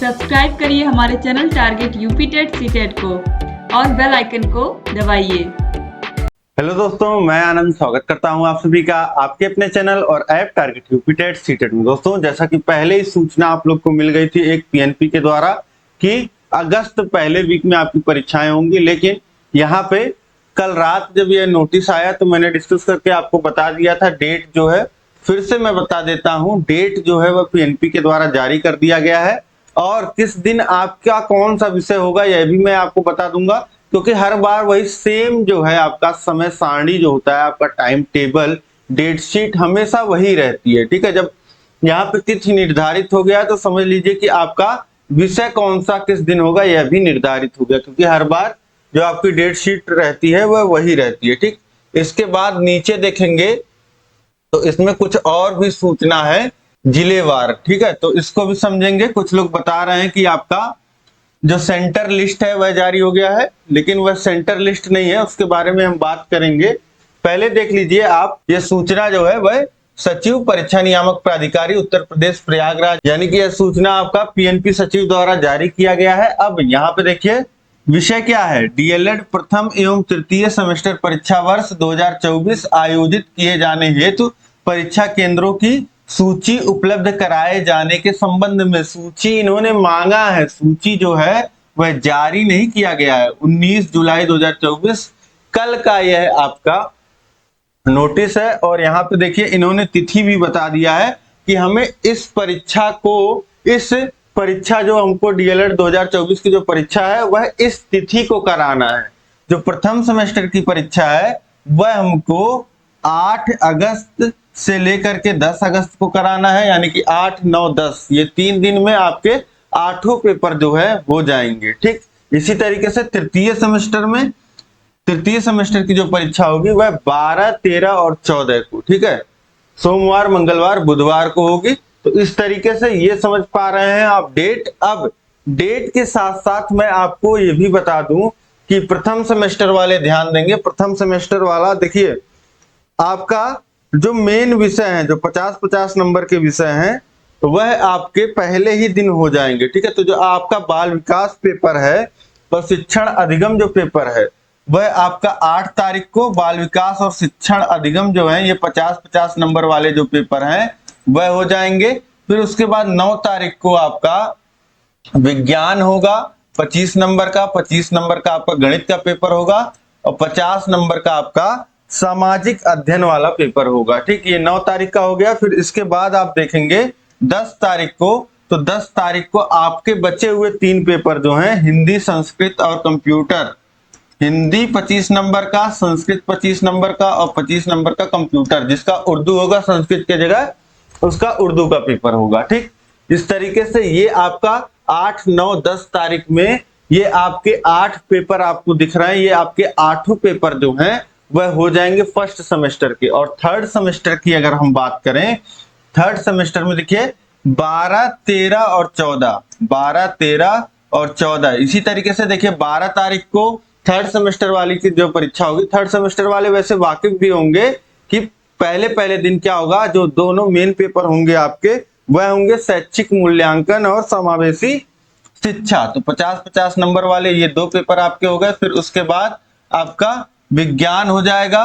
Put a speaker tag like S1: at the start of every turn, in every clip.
S1: Subscribe करिए हमारे channel target UP TET CTET को और बेल आइकन को दबाइए।
S2: हेलो दोस्तों, मैं आनंद स्वागत करता हूं आप सभी का आपके अपने चैनल और app target UP TET CTET में। दोस्तों, जैसा कि पहले ही सूचना आप लोग को मिल गई थी एक पीएनपी के द्वारा कि अगस्त पहले वीक में आपकी परीक्षाएं होंगी, लेकिन यहाँ पे कल रात जब ये नोटिस आया तो मैंने डिस्कस करके आपको बता दिया था। डेट जो है फिर से मैं बता देता हूँ, डेट जो है वह पीएनपी के द्वारा जारी कर दिया गया है और किस दिन आपका कौन सा विषय होगा यह भी मैं आपको बता दूंगा, क्योंकि हर बार वही सेम जो है आपका समय सारणी जो होता है, आपका टाइम टेबल, डेट शीट हमेशा वही रहती है। ठीक है, जब यहाँ पे तिथि निर्धारित हो गया तो समझ लीजिए कि आपका विषय कौन सा किस दिन होगा यह भी निर्धारित हो गया, क्योंकि हर बार जो आपकी डेट शीट रहती है वह वही रहती है। ठीक, इसके बाद नीचे देखेंगे तो इसमें कुछ और भी सूचना है जिलेवार। ठीक है, तो इसको भी समझेंगे। कुछ लोग बता रहे हैं कि आपका जो सेंटर लिस्ट है वह जारी हो गया है, लेकिन वह सेंटर लिस्ट नहीं है, उसके बारे में हम बात करेंगे। पहले देख लीजिए आप, ये सूचना जो है वह सचिव परीक्षा नियामक प्राधिकारी उत्तर प्रदेश प्रयागराज, यानी कि यह सूचना आपका पीएनपी सचिव द्वारा जारी किया गया है। अब यहाँ पे देखिए विषय क्या है, डीएलएड प्रथम एवं तृतीय सेमेस्टर परीक्षा वर्ष 2024 आयोजित किए जाने हेतु परीक्षा केंद्रों की सूची उपलब्ध कराए जाने के संबंध में। सूची इन्होंने मांगा है, सूची जो है वह जारी नहीं किया गया है। 19 जुलाई 2024 कल का यह आपका नोटिस है और यहाँ पे देखिए इन्होंने तिथि भी बता दिया है कि हमें इस परीक्षा जो हमको डीएलएड 2024 की जो परीक्षा है वह इस तिथि को कराना है। जो प्रथम सेमेस्टर की परीक्षा है वह हमको 8 अगस्त से लेकर के 10 अगस्त को कराना है, यानी कि 8, 9, 10 ये 3 दिन में आपके 8 पेपर जो है हो जाएंगे। ठीक, इसी तरीके से तृतीय सेमेस्टर की जो परीक्षा होगी वह 12, 13 और 14 को, ठीक है, सोमवार, मंगलवार, बुधवार को होगी। तो इस तरीके से ये समझ पा रहे हैं आप डेट। अब डेट के साथ साथ मैं आपको ये भी बता दूं कि प्रथम सेमेस्टर वाले ध्यान देंगे। प्रथम सेमेस्टर वाला देखिए आपका जो मेन विषय है, जो 50-50 नंबर के विषय हैं, तो वह आपके पहले ही दिन हो जाएंगे। ठीक है, तो जो आपका बाल विकास पेपर है, शिक्षण अधिगम जो पेपर है वह आपका 8 तारीख को, बाल विकास और शिक्षण अधिगम जो है ये 50-50 नंबर वाले जो पेपर हैं वह हो जाएंगे। फिर उसके बाद 9 तारीख को आपका विज्ञान होगा 25 नंबर का, 25 नंबर का आपका गणित का पेपर होगा और 50 नंबर का आपका सामाजिक अध्ययन वाला पेपर होगा। ठीक, ये 9 तारीख का हो गया। फिर इसके बाद आप देखेंगे 10 तारीख को, तो 10 तारीख को आपके बचे हुए 3 पेपर जो हैं, हिंदी, संस्कृत और कंप्यूटर। हिंदी 25 नंबर का, संस्कृत 25 नंबर का और 25 नंबर का कंप्यूटर, जिसका उर्दू होगा संस्कृत के जगह उसका उर्दू का पेपर होगा। ठीक, इस तरीके से ये आपका 8, 9, 10 तारीख में ये आपके 8 पेपर आपको दिख रहे हैं। ये आपके 8 पेपर जो हैं वह हो जाएंगे फर्स्ट सेमेस्टर के। और थर्ड सेमेस्टर की अगर हम बात करें, थर्ड सेमेस्टर में देखिए 12, 13 और 14, 12, 13 और 14। इसी तरीके से देखिए 12 तारीख को थर्ड सेमेस्टर वाली की जो परीक्षा होगी, थर्ड सेमेस्टर वाले वैसे वाकिफ भी होंगे कि पहले दिन क्या होगा, जो दोनों मेन पेपर होंगे आपके वह होंगे शैक्षिक मूल्यांकन और समावेशी शिक्षा। तो 50-50 नंबर वाले ये 2 पेपर आपके हो गए। फिर उसके बाद आपका विज्ञान हो जाएगा,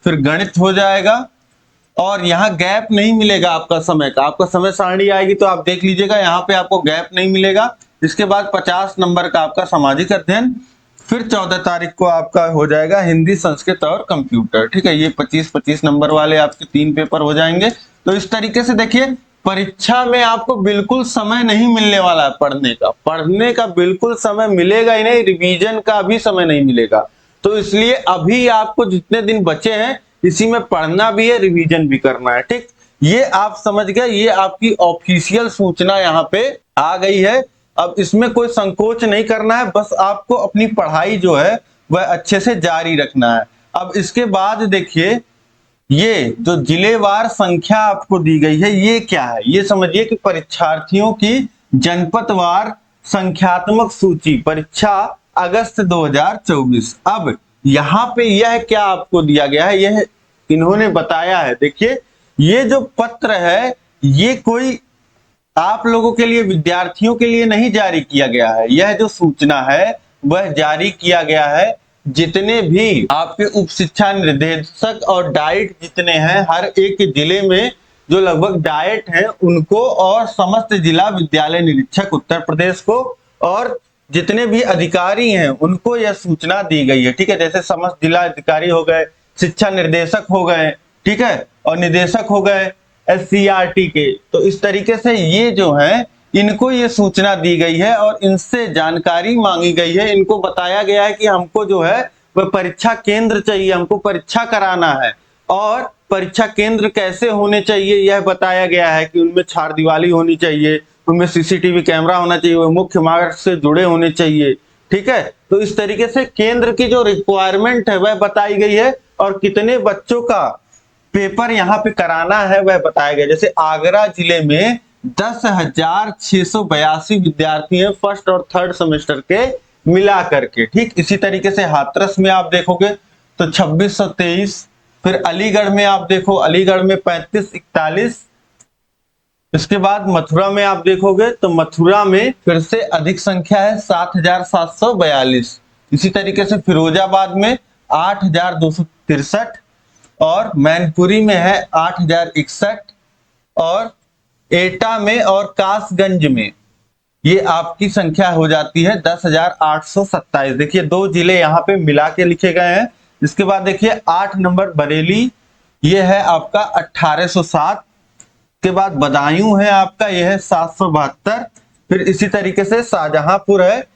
S2: फिर गणित हो जाएगा और यहाँ गैप नहीं मिलेगा आपका समय का। आपका समय सारणी आएगी तो आप देख लीजिएगा, यहाँ पे आपको गैप नहीं मिलेगा। इसके बाद 50 नंबर का आपका सामाजिक अध्ययन, फिर 14 तारीख को आपका हो जाएगा हिंदी, संस्कृत और कंप्यूटर। ठीक है, ये 25-25 नंबर वाले आपके 3 पेपर हो जाएंगे। तो इस तरीके से देखिए परीक्षा में आपको बिल्कुल समय नहीं मिलने वाला है पढ़ने का बिल्कुल समय मिलेगा ही नहीं, रिवीजन का भी समय नहीं मिलेगा। तो इसलिए अभी आपको जितने दिन बचे हैं इसी में पढ़ना भी है, रिवीजन भी करना है। ठीक, ये आप समझ गए, ये आपकी ऑफिशियल सूचना यहाँ पे आ गई है। अब इसमें कोई संकोच नहीं करना है, बस आपको अपनी पढ़ाई जो है वह अच्छे से जारी रखना है। अब इसके बाद देखिए ये जो जिलेवार संख्या आपको दी गई है ये क्या है, ये समझिए कि परीक्षार्थियों की जनपदवार संख्यात्मक सूची परीक्षा अगस्त 2024। अब यहाँ पे यह क्या आपको दिया गया है, यह इन्होंने बताया है। देखिए ये जो पत्र है ये कोई आप लोगों के लिए, विद्यार्थियों के लिए नहीं जारी किया गया है। यह जो सूचना है वह जारी किया गया है जितने भी आपके उप शिक्षा निर्देशक और डाइट जितने हैं, हर एक जिले में जो लगभग डाइट हैं उनको, और समस्त जिला विद्यालय निरीक्षक उत्तर प्रदेश को, और जितने भी अधिकारी हैं उनको यह सूचना दी गई है। ठीक है, जैसे समस्त जिला अधिकारी हो गए, शिक्षा निर्देशक हो गए, ठीक है, और निदेशक हो गए SCRT के। तो इस तरीके से ये जो है इनको ये सूचना दी गई है और इनसे जानकारी मांगी गई है। इनको बताया गया है कि हमको जो है वह परीक्षा केंद्र चाहिए, हमको परीक्षा कराना है, और परीक्षा केंद्र कैसे होने चाहिए यह बताया गया है कि उनमें छार दीवाली होनी चाहिए, उनमें CCTV कैमरा होना चाहिए, वो मुख्य मार्ग से जुड़े होने चाहिए। ठीक है, तो इस तरीके से केंद्र की जो रिक्वायरमेंट है वह बताई गई है, और कितने बच्चों का पेपर यहाँ पे कराना है वह बताया गया। जैसे आगरा जिले में 10,682 विद्यार्थी हैं फर्स्ट और थर्ड सेमेस्टर के मिला करके। ठीक, इसी तरीके से हाथरस में आप देखोगे तो 2623, फिर अलीगढ़ में आप देखो, अलीगढ़ में 3541, इसके बाद मथुरा में आप देखोगे तो मथुरा में फिर से अधिक संख्या है 7,742। इसी तरीके से फिरोजाबाद में 8,263, और मैनपुरी में है 8,061, और एटा में और कासगंज में ये आपकी संख्या हो जाती है 10,827। देखिए 2 जिले यहाँ पे मिला के लिखे गए हैं। इसके बाद देखिए 8 नंबर बरेली, ये है आपका 1,807। के बाद बदायूं है आपका, यह है 772। फिर इसी तरीके से शाहजहांपुर है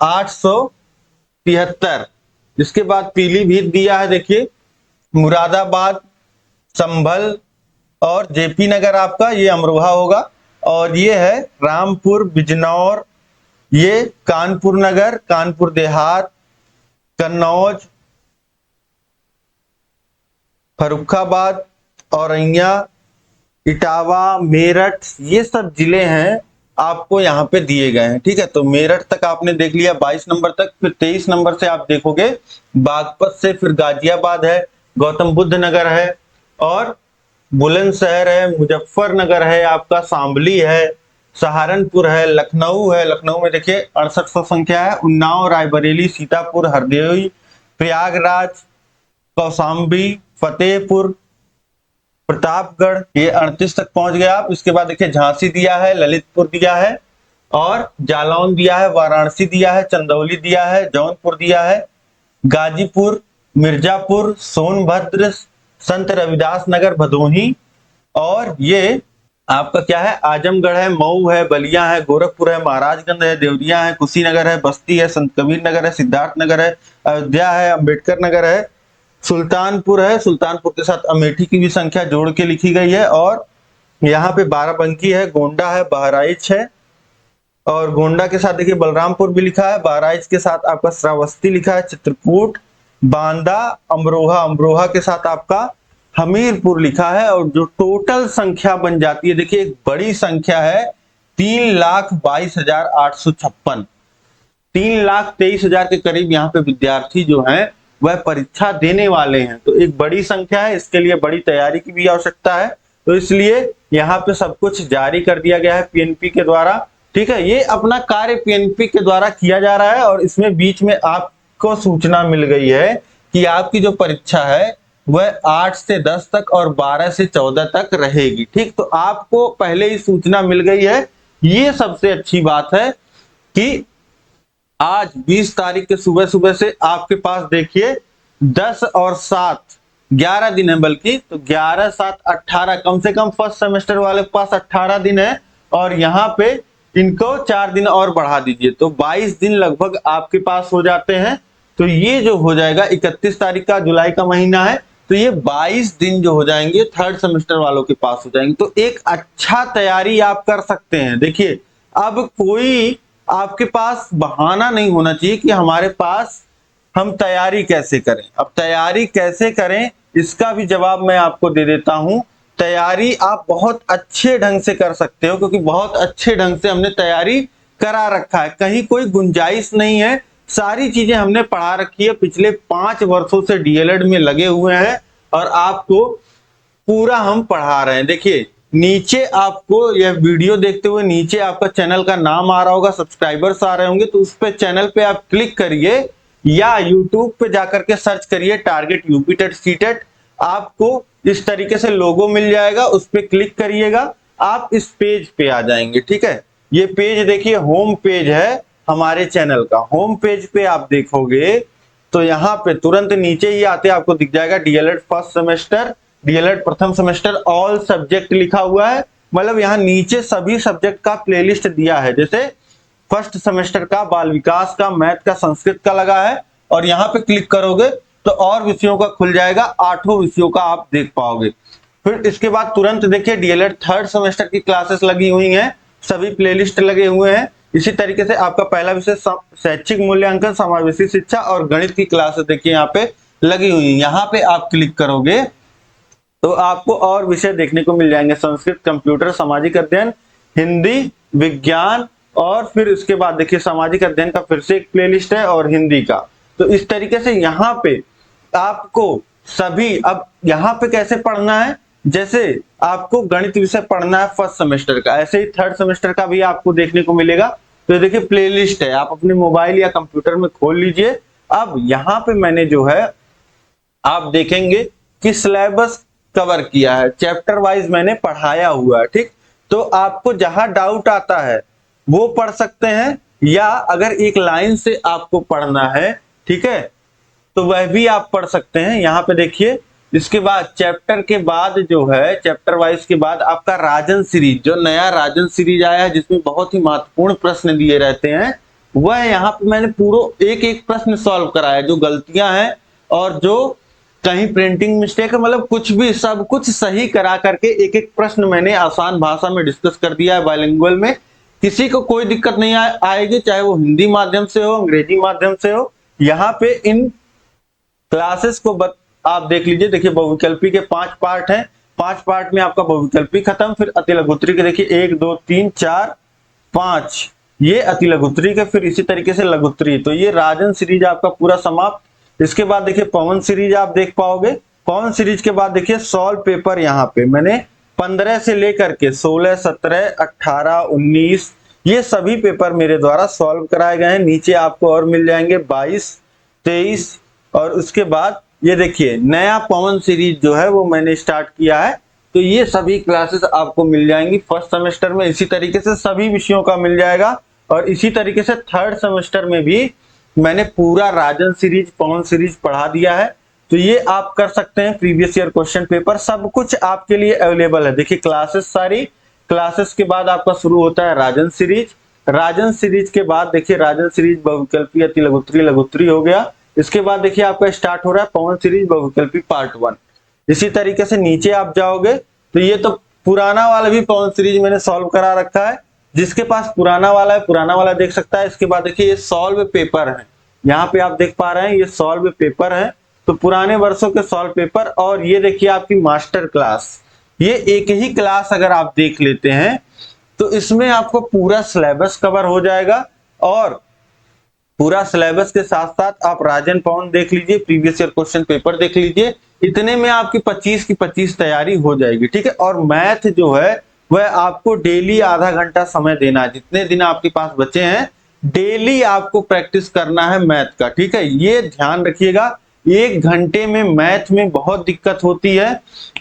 S2: 873। इसके बाद पीलीभीत दिया है, देखिए मुरादाबाद, संभल और JP नगर आपका ये अमरोहा होगा, और ये है रामपुर, बिजनौर, ये कानपुर नगर, कानपुर देहात, कन्नौज, फर्रुखाबाद, औरैया, इटावा, मेरठ, ये सब जिले हैं आपको यहाँ पे दिए गए हैं। ठीक है, तो मेरठ तक आपने देख लिया 22 नंबर तक। फिर 23 नंबर से आप देखोगे बागपत से फिर गाजियाबाद है, गौतम बुद्ध नगर है, और बुलंदशहर है, मुजफ्फरनगर है, आपका शामली है, सहारनपुर है, लखनऊ है। लखनऊ में देखिए 6800 संख्या है। उन्नाव, रायबरेली, सीतापुर, हरदोई, प्रयागराज, कौशाम्बी, फतेहपुर, प्रतापगढ़, ये 38 तक पहुंच गया आप। इसके बाद देखिए झांसी दिया है, ललितपुर दिया है, और जालौन दिया है, वाराणसी दिया है, चंदौली दिया है, जौनपुर दिया है, गाजीपुर, मिर्जापुर, सोनभद्र, संत रविदास नगर, भदोही, और ये आपका क्या है आजमगढ़ है, मऊ है, बलिया है, गोरखपुर है, महाराजगंज है, देवरिया है, कुशीनगर है, बस्ती है, संत कबीर नगर है, सिद्धार्थ नगर है, अयोध्या है, अंबेडकर नगर है, सुल्तानपुर है, सुल्तानपुर के साथ अमेठी की भी संख्या जोड़ के लिखी गई है, और यहाँ पे बाराबंकी है, गोंडा है, बहराइच है, और गोंडा के साथ देखिए बलरामपुर भी लिखा है, बहराइच के साथ आपका श्रावस्ती लिखा है, चित्रकूट, बांदा, अमरोहा, अमरोहा के साथ आपका हमीरपुर लिखा है। और जो टोटल संख्या बन जाती है, देखिए एक बड़ी संख्या है 3,22,856, 3,23,000 के करीब यहाँ पे विद्यार्थी जो हैं वह परीक्षा देने वाले हैं। तो एक बड़ी संख्या है, इसके लिए बड़ी तैयारी की भी आवश्यकता है, तो इसलिए यहाँ पे सब कुछ जारी कर दिया गया है PNP के द्वारा। ठीक है, ये अपना कार्य PNP के द्वारा किया जा रहा है, और इसमें बीच में आपको सूचना मिल गई है कि आपकी जो परीक्षा है वह 8 से 10 तक और 12 से 14 तक रहेगी। ठीक, तो आपको पहले ही सूचना मिल गई है। ये सबसे अच्छी बात है कि आज 20 तारीख के सुबह सुबह से आपके पास देखिए 10 और 7 11 दिन है, बल्कि तो 11, 7, 18, कम से कम फर्स्ट सेमेस्टर वाले के पास 18 दिन है, और यहाँ पे इनको 4 दिन और बढ़ा दीजिए तो 22 दिन लगभग आपके पास हो जाते हैं। तो ये जो हो जाएगा 31 तारीख का, जुलाई का महीना है, तो ये 22 दिन जो हो जाएंगे थर्ड सेमेस्टर वालों के पास हो जाएंगे। तो एक अच्छा तैयारी आप कर सकते हैं। देखिए अब कोई आपके पास बहाना नहीं होना चाहिए कि हमारे पास हम तैयारी कैसे करें। अब तैयारी कैसे करें इसका भी जवाब मैं आपको दे देता हूं। तैयारी आप बहुत अच्छे ढंग से कर सकते हो, क्योंकि बहुत अच्छे ढंग से हमने तैयारी करा रखा है, कहीं कोई गुंजाइश नहीं है, सारी चीजें हमने पढ़ा रखी है। पिछले 5 वर्षों से DLED में लगे हुए हैं और आपको पूरा हम पढ़ा रहे हैं। देखिए नीचे आपको यह वीडियो देखते हुए नीचे आपका चैनल का नाम आ रहा होगा, सब्सक्राइबर्स आ रहे होंगे, तो उस पे चैनल पे आप क्लिक करिए या यूट्यूब पे जाकर के सर्च करिए टारगेट यूपी टेट सीटेट। आपको इस तरीके से लोगो मिल जाएगा, उस पे क्लिक करिएगा, आप इस पेज पे आ जाएंगे। ठीक है, ये पेज देखिए होम पेज है हमारे चैनल का। होम पेज पे आप देखोगे तो यहाँ पे तुरंत नीचे ही आते आपको दिख जाएगा डीएलएड फर्स्ट सेमेस्टर, डीएलएड प्रथम सेमेस्टर, ऑल सब्जेक्ट लिखा हुआ है। मतलब यहाँ नीचे सभी सब्जेक्ट का प्लेलिस्ट दिया है, जैसे फर्स्ट सेमेस्टर का, बाल विकास का, मैथ का, संस्कृत का लगा है। और यहाँ पे क्लिक करोगे तो और विषयों का खुल जाएगा, 8 विषयों का आप देख पाओगे। फिर इसके बाद तुरंत देखिए डीएलएड थर्ड सेमेस्टर की क्लासेस लगी हुई हैं, सभी प्लेलिस्ट लगे हुए हैं। इसी तरीके से आपका पहला विषय शैक्षिक मूल्यांकन, समावेशी शिक्षा और गणित की क्लासेस देखिए यहाँ पे लगी हुई है। यहाँ पे आप क्लिक करोगे तो आपको और विषय देखने को मिल जाएंगे, संस्कृत, कंप्यूटर, सामाजिक अध्ययन, हिंदी, विज्ञान, और फिर उसके बाद देखिए सामाजिक अध्ययन का फिर से एक प्लेलिस्ट है और हिंदी का। तो इस तरीके से यहाँ पे आपको सभी, अब यहाँ पे कैसे पढ़ना है, जैसे आपको गणित विषय पढ़ना है फर्स्ट सेमेस्टर का, ऐसे ही थर्ड सेमेस्टर का भी आपको देखने को मिलेगा। तो ये देखिए प्लेलिस्ट है, आप अपने मोबाइल या कंप्यूटर में खोल लीजिए। अब यहाँ पे मैंने जो है आप देखेंगे कि सिलेबस कवर किया है, चैप्टर वाइज मैंने पढ़ाया हुआ है। ठीक, तो आपको जहां डाउट आता है वो पढ़ सकते हैं, या अगर एक लाइन से आपको पढ़ना है, ठीक है, तो वह भी आप पढ़ सकते हैं। यहाँ पे देखिए इसके बाद चैप्टर के बाद जो है, चैप्टर वाइज के बाद आपका राजन सीरीज, जो नया राजन सीरीज आया है जिसमें बहुत ही महत्वपूर्ण प्रश्न दिए रहते हैं, वह यहाँ पे मैंने पूरा एक एक प्रश्न सॉल्व कराया, जो गलतियां हैं और जो कहीं प्रिंटिंग मिस्टेक है, मतलब कुछ भी, सब कुछ सही करा करके एक एक प्रश्न मैंने आसान भाषा में डिस्कस कर दिया है बाइलिंगुअल में। किसी को कोई दिक्कत नहीं आएगी, चाहे वो हिंदी माध्यम से हो, अंग्रेजी माध्यम से हो। यहाँ पे इन क्लासेस को आप देख लीजिए, देखिए बहुविकल्पी के 5 पार्ट हैं, 5 पार्ट में आपका बहुविकल्पी खत्म, फिर अति लघुत्तरी के देखिए 1 2 3 4 5, ये अति लघुत्तरी के, फिर इसी तरीके से लघुत्तरी। तो ये राजन सीरीज आपका पूरा समाप्त। इसके बाद देखिए पवन सीरीज आप देख पाओगे। पवन सीरीज के बाद देखिए सॉल्व पेपर, यहाँ पे मैंने 15 से लेकर के 16 17 18 19 ये सभी पेपर मेरे द्वारा सॉल्व कराए गए हैं। नीचे आपको और मिल जाएंगे 22 23, और उसके बाद ये देखिए नया पवन सीरीज जो है वो मैंने स्टार्ट किया है। तो ये सभी क्लासेस आपको मिल जाएंगी फर्स्ट सेमेस्टर में, इसी तरीके से सभी विषयों का मिल जाएगा। और इसी तरीके से थर्ड सेमेस्टर में भी मैंने पूरा राजन सीरीज, पवन सीरीज पढ़ा दिया है। तो ये आप कर सकते हैं, प्रीवियस ईयर क्वेश्चन पेपर सब कुछ आपके लिए अवेलेबल है। देखिए क्लासेस सारी, क्लासेस के बाद आपका शुरू होता है राजन सीरीज। राजन सीरीज के बाद देखिए राजन सीरीज बहुविकल्पी, अति लघुत्तरी, लघुत्तरी हो गया। इसके बाद देखिए आपका स्टार्ट हो रहा है पवन सीरीज बहुविकल्पी पार्ट 1। इसी तरीके से नीचे आप जाओगे तो ये तो पुराना वाला भी पवन सीरीज मैंने सॉल्व करा रखा है। जिसके पास पुराना वाला है, पुराना वाला देख सकता है। इसके बाद देखिए ये सॉल्व पेपर है, यहाँ पे आप देख पा रहे हैं ये सॉल्व पेपर है। तो पुराने वर्षों के सॉल्व पेपर, और ये देखिए आपकी मास्टर क्लास, ये एक ही क्लास अगर आप देख लेते हैं तो इसमें आपको पूरा सिलेबस कवर हो जाएगा। और पूरा सिलेबस के साथ साथ आप राजन पवन देख लीजिए, प्रीवियस ईयर क्वेश्चन पेपर देख लीजिए। इतने में आपकी 25 की 25 तैयारी हो जाएगी। ठीक है, और मैथ जो है वह आपको डेली आधा घंटा समय देना है। जितने दिन आपके पास बचे हैं डेली आपको प्रैक्टिस करना है मैथ का। ठीक है, ये ध्यान रखिएगा। 1 घंटे में मैथ में बहुत दिक्कत होती है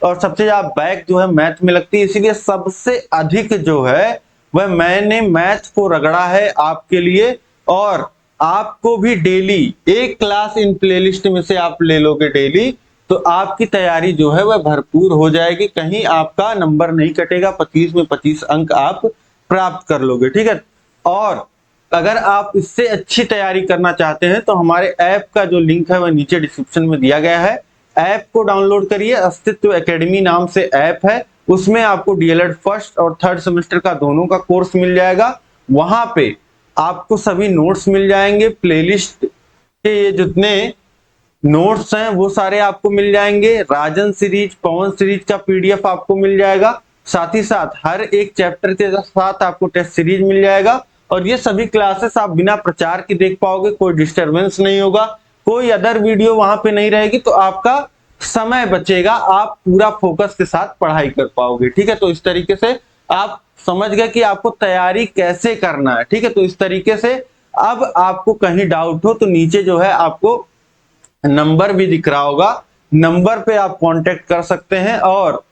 S2: और सबसे ज्यादा बैक जो है मैथ में लगती है, इसीलिए सबसे अधिक जो है वह मैंने मैथ को रगड़ा है आपके लिए। और आपको भी डेली एक क्लास इन प्लेलिस्ट में से आप ले लोगे डेली, तो आपकी तैयारी जो है वह भरपूर हो जाएगी, कहीं आपका नंबर नहीं कटेगा, 25 में 25 अंक आप प्राप्त कर लोगे। ठीक है, और अगर आप इससे अच्छी तैयारी करना चाहते हैं तो हमारे ऐप का जो लिंक है वह नीचे डिस्क्रिप्शन में दिया गया है। ऐप को डाउनलोड करिए, अस्तित्व एकेडमी नाम से ऐप है, उसमें आपको डीएलएड फर्स्ट और थर्ड सेमेस्टर का दोनों का कोर्स मिल जाएगा। वहां पे आपको सभी नोट्स मिल जाएंगे, प्लेलिस्ट के ये जितने नोट्स हैं वो सारे आपको मिल जाएंगे। राजन सीरीज, पवन सीरीज का पीडीएफ आपको मिल जाएगा। साथ ही साथ हर एक चैप्टर के साथ आपको टेस्ट सीरीज मिल जाएगा। और ये सभी क्लासेस आप बिना प्रचार के देख पाओगे, कोई डिस्टरबेंस नहीं होगा, कोई अदर वीडियो वहां पे नहीं रहेगी। तो आपका समय बचेगा, आप पूरा फोकस के साथ पढ़ाई कर पाओगे। ठीक है, तो इस तरीके से आप समझ गए कि आपको तैयारी कैसे करना है। ठीक है, तो इस तरीके से अब आपको कहीं डाउट हो तो नीचे जो है आपको नंबर भी दिख रहा होगा, नंबर पे आप कांटेक्ट कर सकते हैं। और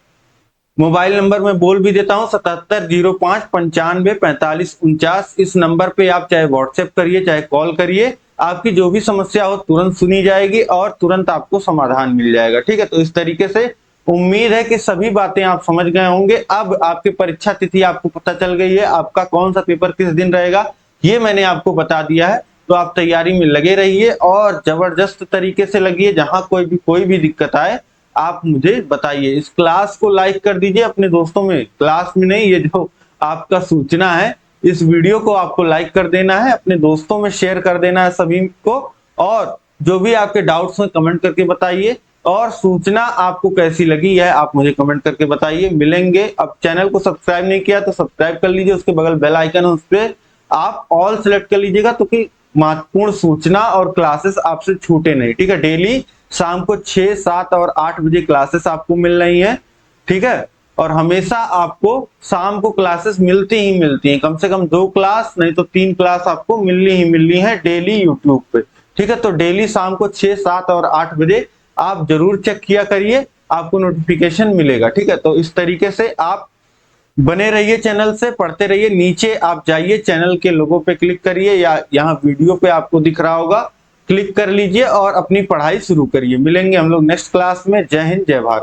S2: मोबाइल नंबर मैं बोल भी देता हूं 7705954549। इस नंबर पे आप चाहे व्हाट्सएप करिए चाहे कॉल करिए, आपकी जो भी समस्या हो तुरंत सुनी जाएगी और तुरंत आपको समाधान मिल जाएगा। ठीक है, तो इस तरीके से उम्मीद है कि सभी बातें आप समझ गए होंगे। अब आपकी परीक्षा तिथि आपको पता चल गई है, आपका कौन सा पेपर किस दिन रहेगा ये मैंने आपको बता दिया है। तो आप तैयारी में लगे रहिए और जबरदस्त तरीके से लगिए। जहां कोई भी दिक्कत आए आप मुझे बताइए। इस क्लास को लाइक कर दीजिए अपने दोस्तों में, क्लास में नहीं, ये जो आपका सूचना है इस वीडियो को आपको लाइक कर देना है, अपने दोस्तों में शेयर कर देना है सभी को। और जो भी आपके डाउट्स हैं कमेंट करके बताइए। और सूचना आपको कैसी लगी है आप मुझे कमेंट करके बताइए। मिलेंगे। अब चैनल को सब्सक्राइब नहीं किया तो सब्सक्राइब कर लीजिए, उसके बगल बेल आइकन है उस पर आप ऑल सेलेक्ट कर लीजिएगा, तो कि महत्वपूर्ण सूचना और क्लासेस आपसे छूटे नहीं। ठीक है, डेली शाम को 6, 7 और 8 बजे क्लासेस आपको मिल रही हैं। ठीक है, और हमेशा आपको शाम को क्लासेस मिलती हैं, कम से कम 2 क्लास नहीं तो 3 क्लास आपको मिलनी है डेली यूट्यूब पे। ठीक है, तो डेली शाम को 6, 7 और 8 बजे आप जरूर चेक किया करिए, आपको नोटिफिकेशन मिलेगा। ठीक है, तो इस तरीके से आप बने रहिए, चैनल से पढ़ते रहिए। नीचे आप जाइए, चैनल के लोगों पे क्लिक करिए या यहाँ वीडियो पे आपको दिख रहा होगा, क्लिक कर लीजिए और अपनी पढ़ाई शुरू करिए। मिलेंगे हम लोग नेक्स्ट क्लास में। जय हिंद, जय भारत।